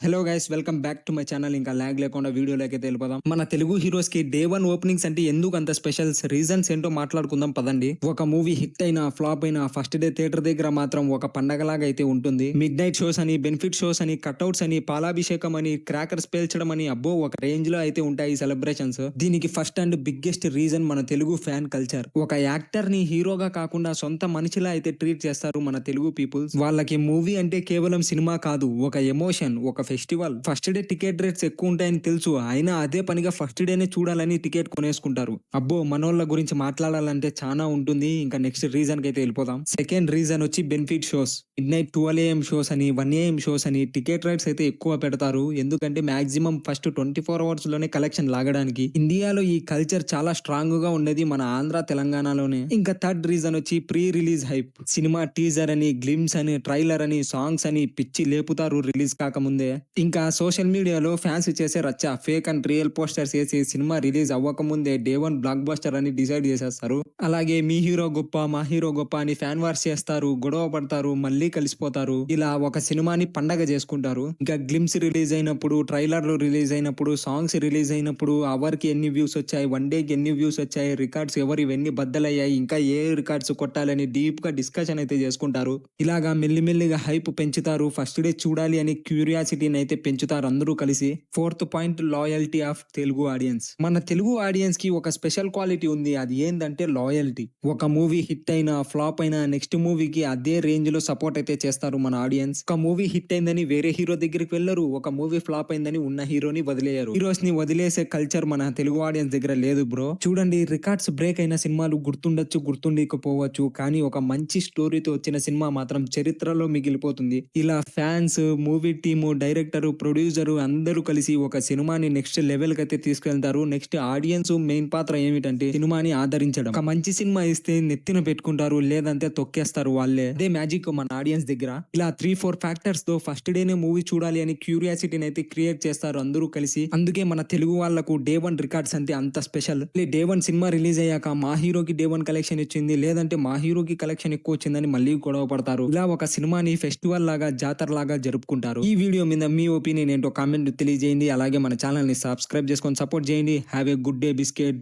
Hello guys, welcome back to my channel. ఇంకా lag లేకుండా వీడియోలోకి అయితే వెళ్ళిపోదాం. మన తెలుగు హీరోస్ కి డే 1 ఓపెనింగ్స్ అంటే ఎందుకు అంత స్పెషల్, రీజన్స్ ఏంటో మాట్లాడుకుందాం పదండి. ఒక మూవీ హిట్ అయినా ఫ్లాప్ అయినా ఫస్ట్ డే థియేటర్ దగ్గర మాత్రం ఒక పండగలాగా అయితే ఉంటుంది. మిడ్ నైట్ షోస్ అని, బెనిఫిట్ షోస్ అని, కట్అవుట్స్ అని, పాలాభిషేకం అని, క్రాకర్స్ పేల్చడం అని, అబ్బో ఒక రేంజ్ లో అయితే ఉంటాయి సెలబ్రేషన్స్. దీనికి ఫస్ట్ అండ్ బిగ్గెస్ట్ రీజన్ మన తెలుగు ఫ్యాన్ కల్చర్. ఒక యాక్టర్ ని హీరోగా కాకుండా సొంత మనిషిలా అయితే ట్రీట్ చేస్తారు మన తెలుగు పీపుల్స్. వాళ్ళకి మూవీ అంటే కేవలం సినిమా కాదు, ఒక ఎమోషన్, ఒక festival. First day ticket rates ఎక్కువ ఉంటాయని తెలుసు, అయినా అదే పనిగా ఫస్ట్ డేనే చూడాలని టికెట్ కొనేసుకుంటారు. అబ్బో మనోళ్ళ గురించి మాట్లాడాలంటే చాలా ఉంటుంది. ఇంకా నెక్స్ట్ రీజన్ కి అయితే వెళ్ళిపోదాం. సెకండ్ రీజన్ వచ్చి benefit shows. Mid night 12 AM shows అని, 1 AM షోస్ అని టికెట్ రేట్స్ అయితే ఎక్కువ పెడతారు. ఎందుకంటే మాక్సిమం ఫస్ట్ 24 అవర్స్ లోనే కలెక్షన్ లాగడానికి. ఇండియాలో ఈ కల్చర్ చాలా స్ట్రాంగ్ గా ఉండేది మన ఆంధ్ర తెలంగాణలోనే. ఇంకా థర్డ్ రీజన్ వచ్చి pre release hype. Cinema teaser అని, గ్లిమ్స్ అని, ట్రైలర్ అని, సాంగ్స్ అని పిచ్చి లేపుతారు రిలీజ్ కాకముందే. ఇంకా సోషల్ మీడియాలో ఫ్యాన్స్ చేసే రచ్చ, ఫేక్ అండ్ రియల్ పోస్టర్స్ వేసి సినిమా రిలీజ్ అవ్వక ముందే డే 1 బ్లాక్ బస్టర్ అని డిసైడ్ చేసేస్తారు. అలాగే మీ హీరో గొప్ప, మా హీరో గొప్ప అని ఫ్యాన్ వార్స్ చేస్తారు, గొడవ పడతారు, మళ్ళీ కలిసిపోతారు. ఇలా ఒక సినిమాని పండగ చేసుకుంటారు. ఇంకా గ్లిమ్స్ రిలీజ్ అయినప్పుడు, ట్రైలర్లు రిలీజ్ అయినప్పుడు, సాంగ్స్ రిలీజ్ అయినప్పుడు అవర్ కి ఎన్ని వ్యూస్ వచ్చాయి, వన్ డే కి ఎన్ని వ్యూస్ వచ్చాయి, రికార్డ్స్ ఎవరు ఇవన్నీ బద్దలయ్యాయి, ఇంకా ఏ రికార్డ్స్ కొట్టాలని డీప్ గా డిస్కషన్ అయితే చేసుకుంటారు. ఇలాగా మెల్లిమెల్లిగా హైప్ పెంచుతారు. ఫస్ట్ డే చూడాలి అని క్యూరియాసిటీని అయితే పెంచుతారు అందరూ కలిసి. Fourth point, loyalty of Telugu audience. మన తెలుగు ఆడియన్స్ కి ఒక స్పెషల్ క్వాలిటీ ఉంది, అది ఏంటంటే లాయల్టీ. ఒక మూవీ హిట్ అయినా ఫ్లాప్ అయినా నెక్స్ట్ మూవీకి అదే రేంజ్ లో సపోర్ట్ అయితే చేస్తారు మన ఆడియన్స్. ఒక మూవీ హిట్ అయిందని వేరే హీరో దగ్గరికి వెళ్ళరు, ఒక మూవీ ఫ్లాప్ అయిందని ఉన్న హీరోని వదిలేయరు. హీరోస్ ని వదిలేసే కల్చర్ మన తెలుగు ఆడియన్స్ దగ్గర లేదు బ్రో. చూడండి, రికార్డ్స్ బ్రేక్ అయిన సినిమాలు గుర్తుండొచ్చు, గుర్తుండకపోవచ్చు, కానీ ఒక మంచి స్టోరీతో వచ్చిన సినిమా మాత్రం చరిత్రలో మిగిలిపోతుంది. ఇలా fans, movie team, director, producer అందరూ కలిసి ఒక సినిమాని నెక్స్ట్ లెవెల్ కి అయితే తీసుకెళ్తారు. నెక్స్ట్ ఆడియన్స్ మెయిన్ పాత్ర ఏమిటంటే సినిమాని ఆదరించడం. ఒక మంచి సినిమా ఇస్తే నెత్తిన పెట్టుకుంటారు, లేదంటే తొక్కేస్తారు వాళ్ళే. అదే మ్యాజిక్ మన ఆడియన్స్ దగ్గర. ఇలా 3-4 ఫ్యాక్టర్స్ తో ఫస్ట్ డేనే మూవీ చూడాలి అని క్యూరియాసిటీని అయితే క్రియేట్ చేస్తారు అందరూ కలిసి. అందుకే మన తెలుగు వాళ్లకు డే 1 రికార్డ్స్ అంటే అంత స్పెషల్. డే 1 సినిమా రిలీజ్ అయ్యాక మా హీరోకి డే 1 కలెక్షన్ ఇచ్చింది, లేదంటే మా హీరోకి కలెక్షన్ ఎక్కువ వచ్చిందని మళ్ళీ గొడవ పడతారు. ఇలా ఒక సినిమాని ఫెస్టివల్ లాగా, జాతర లాగా జరుపుకుంటారు. ఈ వీడియో మీద మీ ఒపీనియన్ ఏంటో కామెంట్ తెలియజేయండి. అలాగే మన ఛానల్ ని సబ్స్క్రైబ్ చేసుకొని సపోర్ట్ చేయండి. Have a good day biscuit.